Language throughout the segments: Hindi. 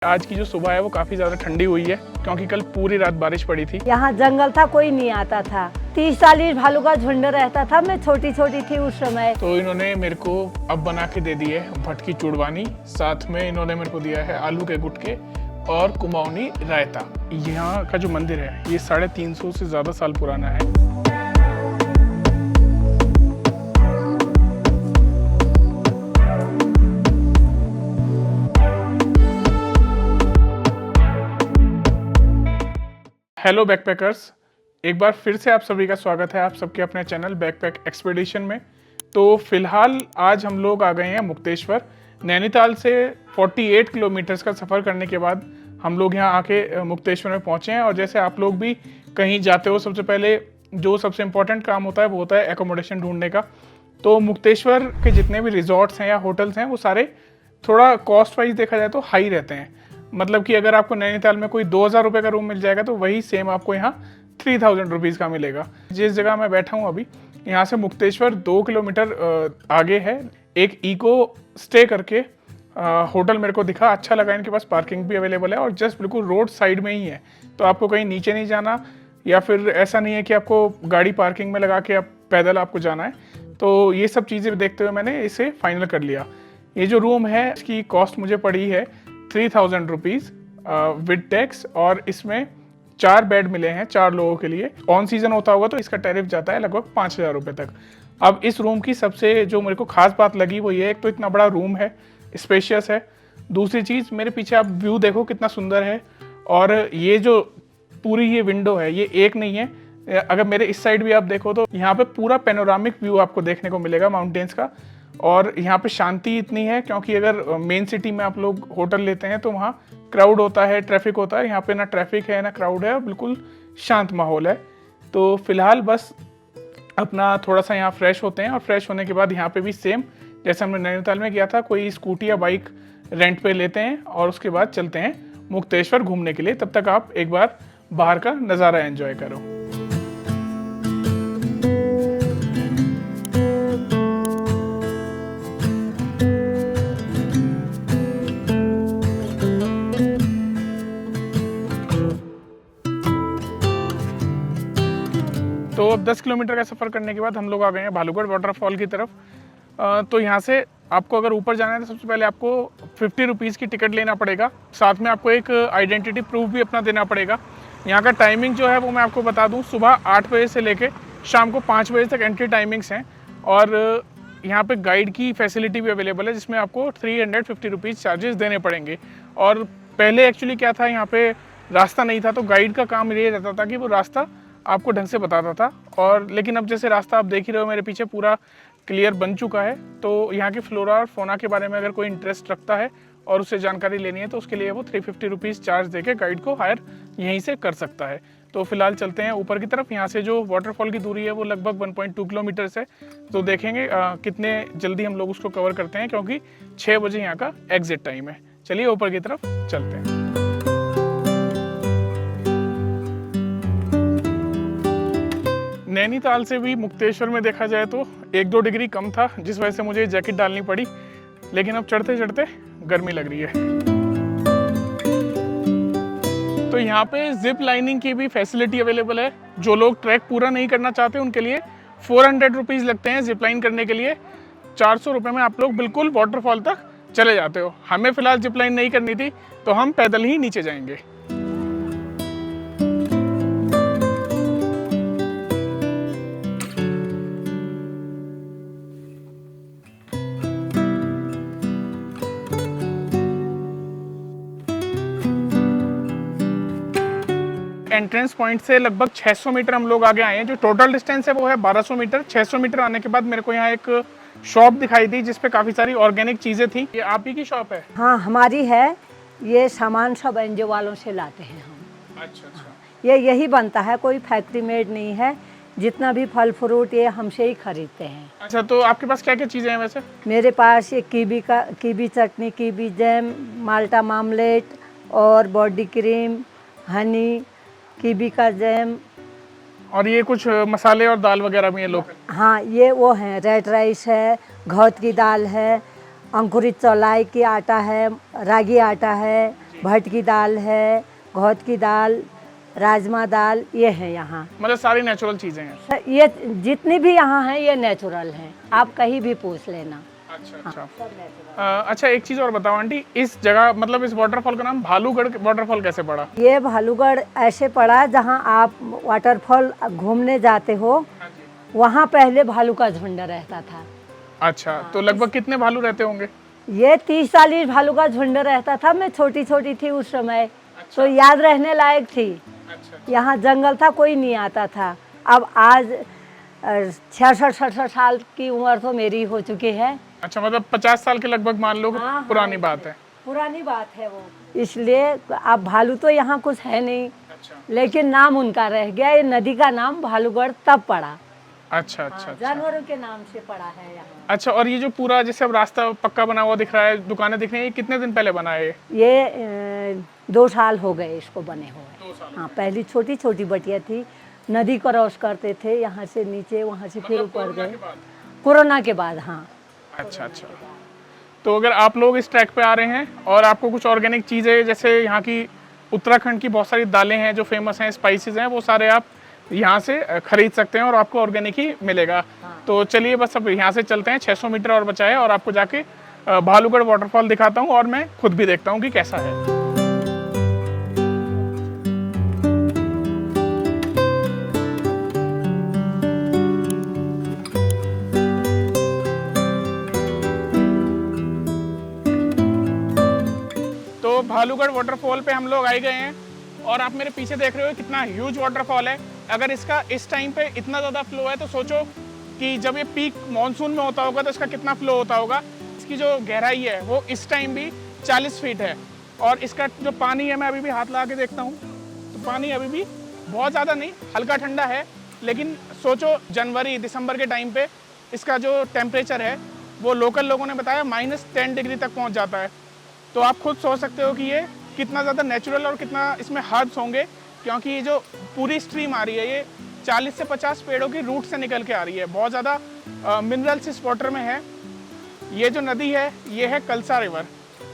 आज की जो सुबह है वो काफ़ी ज़्यादा ठंडी हुई है क्योंकि कल पूरी रात बारिश पड़ी थी। यहाँ जंगल था, कोई नहीं आता था। 30-40 भालू का झुंड रहता था। मैं छोटी छोटी थी उस समय। तो इन्होंने मेरे को अब बना के दे दी है भटकी चूड़वानी, साथ में इन्होंने मेरे को दिया है आलू के गुटके और कुमाऊनी रायता। यहाँ का जो मंदिर है ये 350 से ज़्यादा साल पुराना है। हेलो बैकपैकर्स, एक बार फिर से आप सभी का स्वागत है आप सबके अपने चैनल बैकपैक एक्सपीडिशन में। तो फिलहाल आज हम लोग आ गए हैं मुक्तेश्वर। नैनीताल से 48 किलोमीटर्स का सफ़र करने के बाद हम लोग यहाँ आके मुक्तेश्वर में पहुँचे हैं। और जैसे आप लोग भी कहीं जाते हो, सबसे पहले जो सबसे इम्पोर्टेंट काम होता है वो होता है एकोमोडेशन ढूंढने का। तो मुक्तेश्वर के जितने भी रिजॉर्ट्स हैं या होटल्स हैं वो सारे थोड़ा कॉस्ट वाइज देखा जाए तो हाई रहते हैं। मतलब कि अगर आपको नैनीताल में कोई 2000 रुपये का रूम मिल जाएगा तो वही सेम आपको यहाँ 3000 रुपीज़ का मिलेगा। जिस जगह मैं बैठा हूँ अभी, यहाँ से मुक्तेश्वर 2 किलोमीटर आगे है। एक इको स्टे करके होटल मेरे को दिखा, अच्छा लगा। इनके पास पार्किंग भी अवेलेबल है और जस्ट बिल्कुल रोड साइड में ही है। तो आपको कहीं नीचे नहीं जाना, या फिर ऐसा नहीं है कि आपको गाड़ी पार्किंग में लगा के आप पैदल आपको जाना है। तो ये सब चीज़ें देखते हुए मैंने इसे फाइनल कर लिया। ये जो रूम है इसकी कॉस्ट मुझे पड़ी है 3000 रुपीज़ विद टैक्स, और इसमें 4 बेड मिले हैं 4 लोगों के लिए। ऑन सीजन होता होगा तो इसका टैरिफ जाता है लगभग 5000 रुपये तक। अब इस रूम की सबसे जो मेरे को खास बात लगी वो ये है, एक तो इतना बड़ा रूम है, स्पेशियस है। दूसरी चीज़, मेरे पीछे आप व्यू देखो कितना सुंदर है। और ये जो पूरी ये विंडो है ये एक नहीं है, अगर मेरे इस साइड भी आप देखो तो यहाँ पे पूरा पेनोरामिक व्यू आपको देखने को मिलेगा माउंटेन्स का। और यहाँ पे शांति इतनी है क्योंकि अगर मेन सिटी में आप लोग होटल लेते हैं तो वहाँ क्राउड होता है, ट्रैफिक होता है। यहाँ पे ना ट्रैफिक है ना क्राउड है, बिल्कुल शांत माहौल है। तो फिलहाल बस अपना थोड़ा सा यहाँ फ्रेश होते हैं, और फ्रेश होने के बाद यहाँ पे भी सेम जैसे हमने नैनीताल में किया था, कोई स्कूटी या बाइक रेंट पे लेते हैं और उसके बाद चलते हैं मुक्तेश्वर घूमने के लिए। तब तक आप एक बार बाहर का नज़ारा एंजॉय करो। तो 10 किलोमीटर का सफ़र करने के बाद हम लोग आ गए हैं भालूगढ़ वाटरफॉल की तरफ। तो यहाँ से आपको अगर ऊपर जाना है तो सबसे पहले आपको 50 रुपीज़ की टिकट लेना पड़ेगा। साथ में आपको एक आइडेंटिटी प्रूफ भी अपना देना पड़ेगा। यहाँ का टाइमिंग जो है वो मैं आपको बता दूँ, सुबह 8 बजे से लेके शाम को 5 बजे तक एंट्री टाइमिंग्स हैं। और यहाँ पे गाइड की फैसिलिटी भी अवेलेबल है जिसमें आपको 350 रुपीज़ चार्जेस देने पड़ेंगे। और पहले एक्चुअली क्या था, यहाँ पे रास्ता नहीं था तो गाइड का काम ये रहता था कि वो रास्ता आपको ढंग से बताता था। और लेकिन अब जैसे रास्ता आप देख ही रहे हो मेरे पीछे पूरा क्लियर बन चुका है। तो यहाँ की फ्लोरा और फोना के बारे में अगर कोई इंटरेस्ट रखता है और उससे जानकारी लेनी है तो उसके लिए वो 350 रुपीज़ चार्ज देके गाइड को हायर यहीं से कर सकता है। तो फिलहाल चलते हैं ऊपर की तरफ। यहाँ से जो वाटरफॉल की दूरी है वो लगभग 1.2 किलोमीटर्स है। तो देखेंगे कितने जल्दी हम लोग उसको कवर करते हैं, क्योंकि 6 बजे यहाँ का एग्जिट टाइम है। चलिए ऊपर की तरफ चलते हैं। नैनीताल से भी मुक्तेश्वर में देखा जाए तो 1-2 डिग्री कम था, जिस वजह से मुझे जैकेट डालनी पड़ी। लेकिन अब चढ़ते चढ़ते गर्मी लग रही है। तो यहाँ पे जिप लाइनिंग की भी फैसिलिटी अवेलेबल है। जो लोग ट्रैक पूरा नहीं करना चाहते उनके लिए 400 रुपीज़ लगते हैं जिप लाइन करने के लिए। 400 रुपये में आप लोग बिल्कुल वाटरफॉल तक चले जाते हो। हमें फिलहाल जिप लाइन नहीं करनी थी तो हम पैदल ही नीचे जाएंगे। एंट्रेंस पॉइंट से लगभग 600 मीटर हम लोग आगे आए हैं। जो टोटल डिस्टेंस है वो है 1200 मीटर। 600 मीटर आने के बाद मेरे को यहाँ एक शॉप दिखाई दी जिसपे काफ़ी सारी ऑर्गेनिक चीज़ें थी। ये आप ही की शॉप है? हाँ, हमारी है। ये सामान सब एनजीओ वालों से लाते हैं हम। अच्छा। ये यही बनता है, कोई फैक्ट्री मेड नहीं है। जितना भी फल फ्रूट ये हमसे ही खरीदते हैं। अच्छा, तो आपके पास क्या क्या चीज़ें हैं वैसे? मेरे पास ये कीवी चटनी, कीवी जैम, माल्टा मामलेट और बॉडी क्रीम, हनी, कीवी का जैम। और ये कुछ मसाले और दाल वगैरह भी है लोग? हाँ, ये वो हैं, रेड राइस है, घौत की दाल है, अंकुरित चौलाई की आटा है, रागी आटा है, भट की दाल है, घौद की दाल, राजमा दाल, ये है यहाँ। मतलब सारी नेचुरल चीजें हैं। ये जितनी भी यहाँ हैं ये नेचुरल हैं, आप कहीं भी पूछ लेना। अच्छा हाँ, अच्छा। सब नेचुरल। अच्छा एक चीज और बताओ आंटी, इस जगह मतलब इस वाटरफॉल का नाम भालूगढ़ वाटरफॉल कैसे पड़ा? ये भालूगढ़ ऐसे पड़ा जहाँ आप वाटरफॉल घूमने जाते हो, हाँ जी। वहाँ पहले भालू का झुंड रहता था। अच्छा, तो लगभग कितने भालू रहते होंगे? ये 30-40 भालू का झुंड रहता था। मैं छोटी छोटी थी उस समय, तो याद रहने लायक थी। अच्छा। यहाँ जंगल था, कोई नहीं आता था। अब आज 66-67 साल की उम्र तो मेरी हो चुकी है। अच्छा, मतलब 50 साल के लगभग मान लो, हाँ, पुरानी हाँ, बात है। पुरानी बात है वो। इसलिए अब भालू तो यहाँ कुछ है नहीं, अच्छा लेकिन नाम उनका रह गया। ये नदी का नाम भालूगढ़ तब पड़ा। अच्छा अच्छा। हाँ, अच्छा जानवरों के नाम से पड़ा है यहाँ। अच्छा, और ये जो पूरा जैसे अब रास्ता पक्का बना हुआ दिख रहा है, दुकानें दिख रही हैं, ये कितने दिन पहले बना है ये 2 साल हो गए इसको बने हुए। 2 साल। हाँ, पहली छोटी छोटी बटिया थी, नदी क्रॉस करते थे यहाँ से नीचे, वहाँ से फिर ऊपर गए। कोरोना के बाद, हाँ। अच्छा अच्छा। तो अगर आप लोग इस ट्रैक पे आ रहे हैं और आपको कुछ ऑर्गेनिक चीज़ें, जैसे यहाँ की उत्तराखंड की बहुत सारी दालें हैं जो फेमस हैं, स्पाइसेस हैं, वो सारे आप यहाँ से खरीद सकते हैं और आपको ऑर्गेनिक ही मिलेगा। तो चलिए बस अब यहाँ से चलते हैं, 600 मीटर और बचा है और आपको जाके भालूगढ़ वाटरफॉल दिखाता हूँ और मैं खुद भी देखता हूँ कि कैसा है। तो भालूगढ़ वाटरफॉल पे हम लोग आ गए हैं और आप मेरे पीछे देख रहे हो कितना ह्यूज वाटरफॉल है। अगर इसका इस टाइम पे इतना ज़्यादा फ्लो है तो सोचो कि जब ये पीक मानसून में होता होगा तो इसका कितना फ्लो होता होगा। इसकी जो गहराई है वो इस टाइम भी 40 फीट है और इसका जो पानी है, मैं अभी भी हाथ लगा के देखता हूँ तो पानी अभी भी बहुत ज़्यादा नहीं, हल्का ठंडा है। लेकिन सोचो जनवरी दिसंबर के टाइम पे इसका जो टेम्परेचर है वो लोकल लोगों ने बताया -10 डिग्री तक पहुँच जाता है। तो आप खुद सोच सकते हो कि ये कितना ज़्यादा नेचुरल और कितना इसमें हर्ब्स होंगे, क्योंकि ये जो पूरी स्ट्रीम आ रही है ये 40 से 50 पेड़ों की रूट से निकल के आ रही है। बहुत ज़्यादा मिनरल्स इस वाटर में है। ये जो नदी है ये है कलसा रिवर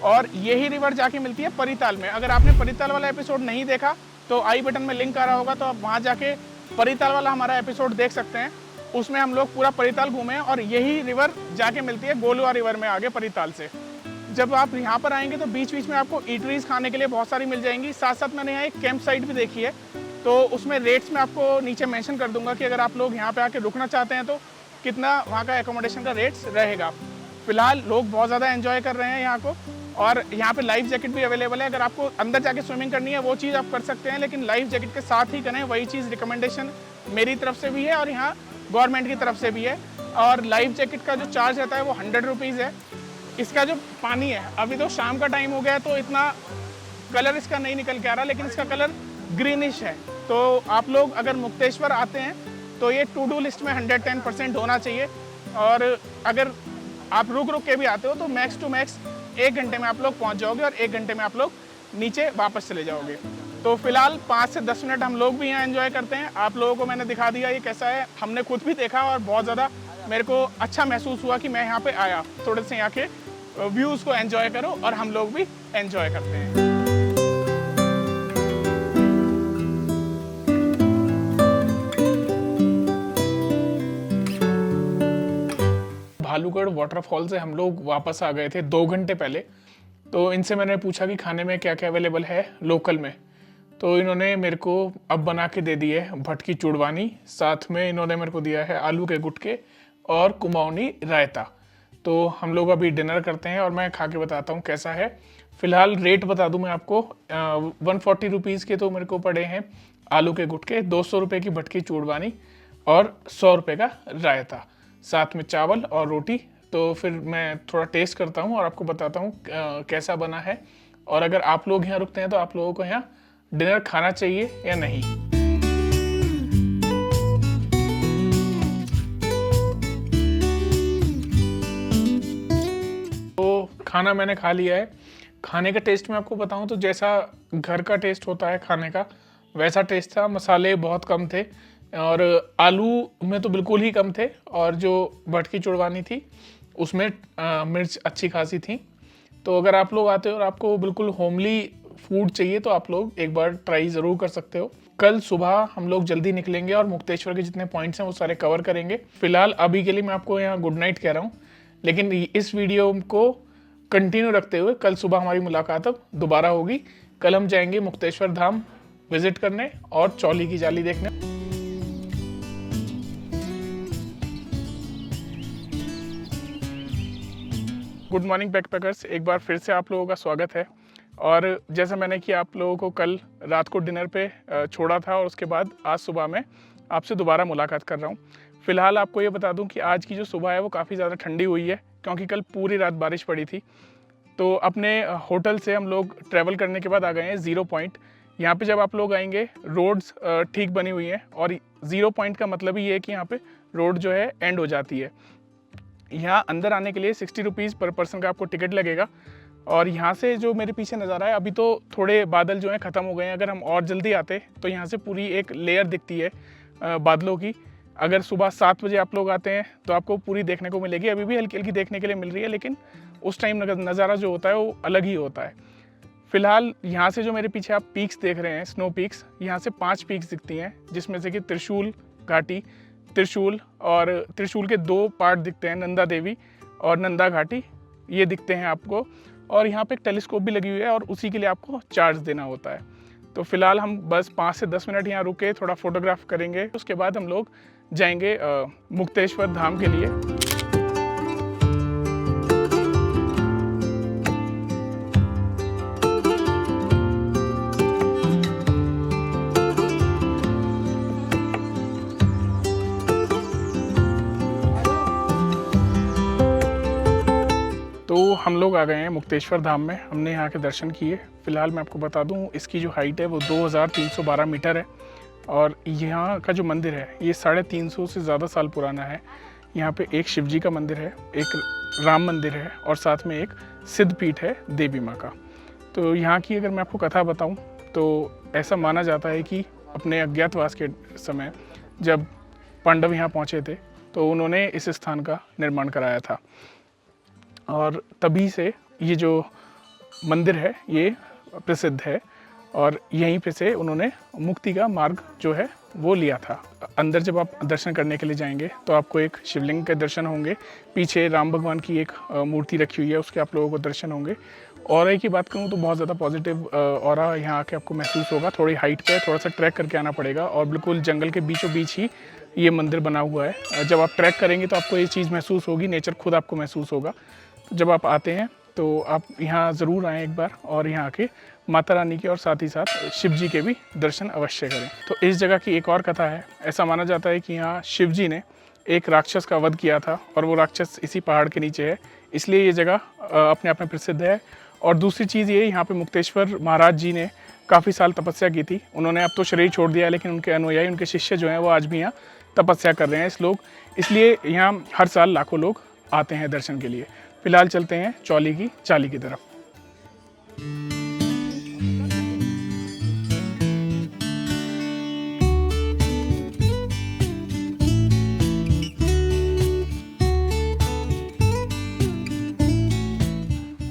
और यही रिवर जाके मिलती है परिताल में। अगर आपने परिताल वाला एपिसोड नहीं देखा तो आई बटन में लिंक आ रहा होगा, तो आप वहाँ जाके परिताल वाला हमारा एपिसोड देख सकते हैं। उसमें हम लोग पूरा परिताल घूमे हैं और यही रिवर जाके मिलती है गोलुआ रिवर में आगे परिताल से। जब आप यहाँ पर आएंगे तो बीच बीच में आपको ईटरीज खाने के लिए बहुत सारी मिल जाएंगी। साथ साथ मैंने यहाँ एक कैंप साइट भी देखी है, तो उसमें रेट्स में आपको नीचे मेंशन कर दूंगा कि अगर आप लोग यहाँ पे आके रुकना चाहते हैं तो कितना वहाँ का एकोमोडेशन का रेट्स रहेगा। फिलहाल लोग बहुत ज़्यादा एंजॉय कर रहे हैं यहाँ को और यहाँ पे लाइफ जैकेट भी अवेलेबल है। अगर आपको अंदर जाके स्विमिंग करनी है वो चीज़ आप कर सकते हैं, लेकिन लाइफ जैकेट के साथ ही करें, वही चीज़ रिकमेंडेशन मेरी तरफ से भी है और यहाँ गवर्नमेंट की तरफ से भी है। और लाइफ जैकेट का जो चार्ज रहता है वो 100 रुपीज़ है। इसका जो पानी है, अभी तो शाम का टाइम हो गया तो इतना कलर इसका नहीं निकल के आ रहा, लेकिन इसका कलर ग्रीनिश है। तो आप लोग अगर मुक्तेश्वर आते हैं तो ये टू डू लिस्ट में 110% होना चाहिए। और अगर आप रुक रुक के भी आते हो तो मैक्स टू मैक्स 1 घंटे में आप लोग पहुंच जाओगे और 1 घंटे में आप लोग नीचे वापस चले जाओगे। तो फिलहाल 5 से 10 मिनट हम लोग भी यहाँ एंजॉय करते हैं। आप लोगों को मैंने दिखा दिया ये कैसा है, हमने खुद भी देखा और बहुत ज़्यादा मेरे को अच्छा महसूस हुआ कि मैं यहाँ पे आया। थोड़े से यहाँ के व्यूज़ को एंजॉय करो और हम लोग भी एंजॉय करते हैं। भालूगढ़ वाटरफॉल से हम लोग वापस आ गए थे 2 घंटे पहले। तो इनसे मैंने पूछा कि खाने में क्या क्या अवेलेबल है लोकल में, तो इन्होंने मेरे को अब बना के दे दी है भटकी चूड़वानी, साथ में इन्होंने मेरे को दिया है आलू के गुटके और कुमाऊनी रायता। तो हम लोग अभी डिनर करते हैं और मैं खा के बताता हूँ कैसा है। फिलहाल रेट बता दूं मैं आपको, 140 रुपीज़ के तो मेरे को पड़े हैं आलू के गुटके, 200 रुपये की भटकी चूड़वानी और 100 रुपये का रायता, साथ में चावल और रोटी। तो फिर मैं थोड़ा टेस्ट करता हूँ और आपको बताता हूँ कैसा बना है, और अगर आप लोग यहाँ रुकते हैं तो आप लोगों को यहाँ डिनर खाना चाहिए या नहीं। तो खाना मैंने खा लिया है। खाने का टेस्ट मैं आपको बताऊं तो जैसा घर का टेस्ट होता है खाने का वैसा टेस्ट था। मसाले बहुत कम थे और आलू में तो बिल्कुल ही कम थे, और जो भटकी चुड़वानी थी उसमें मिर्च अच्छी खासी थी। तो अगर आप लोग आते हो और आपको बिल्कुल होमली फूड चाहिए तो आप लोग एक बार ट्राई ज़रूर कर सकते हो। कल सुबह हम लोग जल्दी निकलेंगे और मुक्तेश्वर के जितने पॉइंट्स हैं वो सारे कवर करेंगे। फिलहाल अभी के लिए मैं आपको यहाँ गुड नाइट कह रहा हूँ, लेकिन इस वीडियो को कंटिन्यू रखते हुए कल सुबह हमारी मुलाकात अब दोबारा होगी। कल हम जाएंगे मुक्तेश्वर धाम विजिट करने और चौली की जाली देखने। गुड मॉर्निंग बैकपैकर्स, एक बार फिर से आप लोगों का स्वागत है। और जैसा मैंने कि आप लोगों को कल रात को डिनर पे छोड़ा था और उसके बाद आज सुबह में आपसे दोबारा मुलाकात कर रहा हूँ। फ़िलहाल आपको ये बता दूँ कि आज की जो सुबह है वो काफ़ी ज़्यादा ठंडी हुई है, क्योंकि कल पूरी रात बारिश पड़ी थी। तो अपने होटल से हम लोग ट्रैवल करने के बाद आ गए हैं ज़ीरो पॉइंट। यहाँ पे जब आप लोग आएंगे रोड्स ठीक बनी हुई हैं, और ज़ीरो पॉइंट का मतलब ही ये है कि यहाँ पे रोड जो है एंड हो जाती है। यहाँ अंदर आने के लिए 60 रुपीज़ पर पर्सन का आपको टिकट लगेगा। और यहाँ से जो मेरे पीछे नज़ारा है, अभी तो थोड़े बादल जो हैं ख़त्म हो गए हैं। अगर हम और जल्दी आते तो यहाँ से पूरी एक लेयर दिखती है बादलों की। अगर सुबह 7 बजे आप लोग आते हैं तो आपको पूरी देखने को मिलेगी। अभी भी हल्की हल्की देखने के लिए मिल रही है, लेकिन उस टाइम नज़ारा जो होता है वो अलग ही होता है। फ़िलहाल यहाँ से जो मेरे पीछे आप पीक्स देख रहे हैं, स्नो पीक्स, यहाँ से 5 पीक्स दिखती हैं, जिसमें से कि त्रिशूल घाटी, त्रिशूल और त्रिशूल के 2 पार्ट दिखते हैं, नंदा देवी और नंदा घाटी, ये दिखते हैं आपको। और यहाँ पे एक टेलीस्कोप भी लगी हुई है और उसी के लिए आपको चार्ज देना होता है। तो फिलहाल हम बस 5 से 10 मिनट यहाँ रुके, थोड़ा फोटोग्राफ करेंगे, उसके बाद हम लोग जाएंगे मुक्तेश्वर धाम के लिए। तो हम लोग आ गए हैं मुक्तेश्वर धाम में, हमने यहाँ के दर्शन किए। फ़िलहाल मैं आपको बता दूँ, इसकी जो हाइट है वो 2312 मीटर है। और यहाँ का जो मंदिर है ये 350 से ज़्यादा साल पुराना है। यहाँ पे एक शिव जी का मंदिर है, एक राम मंदिर है और साथ में एक सिद्ध पीठ है देवी माँ का। तो यहाँ की अगर मैं आपको कथा बताऊँ तो ऐसा माना जाता है कि अपने अज्ञातवास के समय जब पांडव यहाँ पहुँचे थे तो उन्होंने इस स्थान का निर्माण कराया था, और तभी से ये जो मंदिर है ये प्रसिद्ध है। और यहीं पे से उन्होंने मुक्ति का मार्ग जो है वो लिया था। अंदर जब आप दर्शन करने के लिए जाएंगे तो आपको एक शिवलिंग के दर्शन होंगे, पीछे राम भगवान की एक मूर्ति रखी हुई है, उसके आप लोगों को दर्शन होंगे। ऑरा की बात करूँ तो बहुत ज़्यादा पॉजिटिव ऑरा यहाँ आके आपको महसूस होगा। थोड़ी हाइट पे थोड़ा सा ट्रैक करके आना पड़ेगा, और बिल्कुल जंगल के बीचों बीच ही ये मंदिर बना हुआ है। जब आप ट्रैक करेंगे तो आपको ये चीज़ महसूस होगी, नेचर खुद आपको महसूस होगा। जब आप आते हैं तो आप यहाँ ज़रूर आएँ एक बार, और यहाँ के माता रानी के और साथ ही साथ शिव जी के भी दर्शन अवश्य करें। तो इस जगह की एक और कथा है। ऐसा माना जाता है कि यहाँ शिव जी ने एक राक्षस का वध किया था, और वो राक्षस इसी पहाड़ के नीचे है, इसलिए ये जगह अपने आप में प्रसिद्ध है। और दूसरी चीज़ ये, यहाँ पे मुक्तेश्वर महाराज जी ने काफ़ी साल तपस्या की थी। उन्होंने अब तो शरीर छोड़ दिया है, लेकिन उनके अनुयायी, उनके शिष्य जो हैं वो आज भी यहाँ तपस्या कर रहे हैं इसलिए यहाँ हर साल लाखों लोग आते हैं दर्शन के लिए। फिलहाल चलते हैं चौली की चाली की तरफ।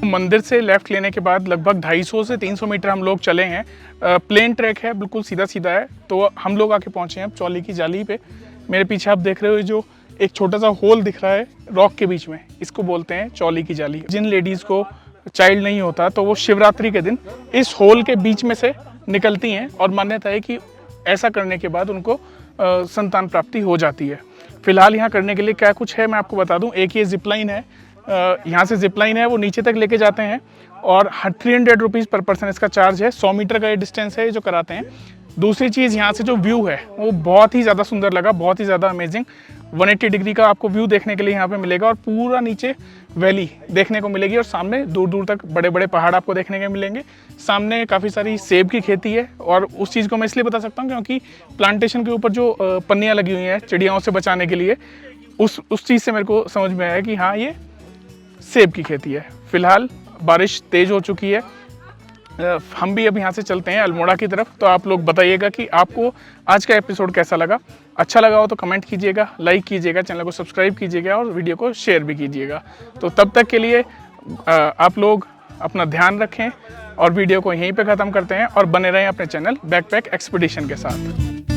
मंदिर से लेफ्ट लेने के बाद लगभग 250 से 300 मीटर हम लोग चले हैं। प्लेन ट्रैक है, बिल्कुल सीधा सीधा है। तो हम लोग आके पहुंचे हैं अब चौली की जाली पे। मेरे पीछे आप देख रहे हो जो एक छोटा सा होल दिख रहा है रॉक के बीच में, इसको बोलते हैं चौली की जाली। जिन लेडीज़ को चाइल्ड नहीं होता तो वो शिवरात्रि के दिन इस होल के बीच में से निकलती हैं, और मान्यता है कि ऐसा करने के बाद उनको संतान प्राप्ति हो जाती है। फिलहाल यहाँ करने के लिए क्या कुछ है मैं आपको बता दूँ। एक ये जिपलाइन है, यहाँ से जिपलाइन है, वो नीचे तक लेके जाते हैं, और 300 रुपीज़ पर पर्सन इसका चार्ज है। 100 मीटर का ये डिस्टेंस है जो कराते हैं। दूसरी चीज़, यहाँ से जो व्यू है वो बहुत ही ज़्यादा सुंदर लगा, बहुत ही ज़्यादा अमेजिंग। 180 डिग्री का आपको व्यू देखने के लिए यहाँ पे मिलेगा, और पूरा नीचे वैली देखने को मिलेगी, और सामने दूर दूर तक बड़े बड़े पहाड़ आपको देखने के मिलेंगे। सामने काफ़ी सारी सेब की खेती है, और उस चीज़ को मैं इसलिए बता सकता हूँ क्योंकि प्लांटेशन के ऊपर जो पन्नियाँ लगी हुई हैं चिड़ियाओं से बचाने के लिए, उस चीज़ से मेरे को समझ में आया कि हाँ, ये सेब की खेती है। फिलहाल बारिश तेज़ हो चुकी है, हम भी अब यहाँ से चलते हैं अल्मोड़ा की तरफ। तो आप लोग बताइएगा कि आपको आज का एपिसोड कैसा लगा। अच्छा लगा हो तो कमेंट कीजिएगा, लाइक कीजिएगा, चैनल को सब्सक्राइब कीजिएगा और वीडियो को शेयर भी कीजिएगा। तो तब तक के लिए आप लोग अपना ध्यान रखें और वीडियो को यहीं पे ख़त्म करते हैं और बने रहें अपने चैनल बैकपैक एक्सपीडिशन के साथ।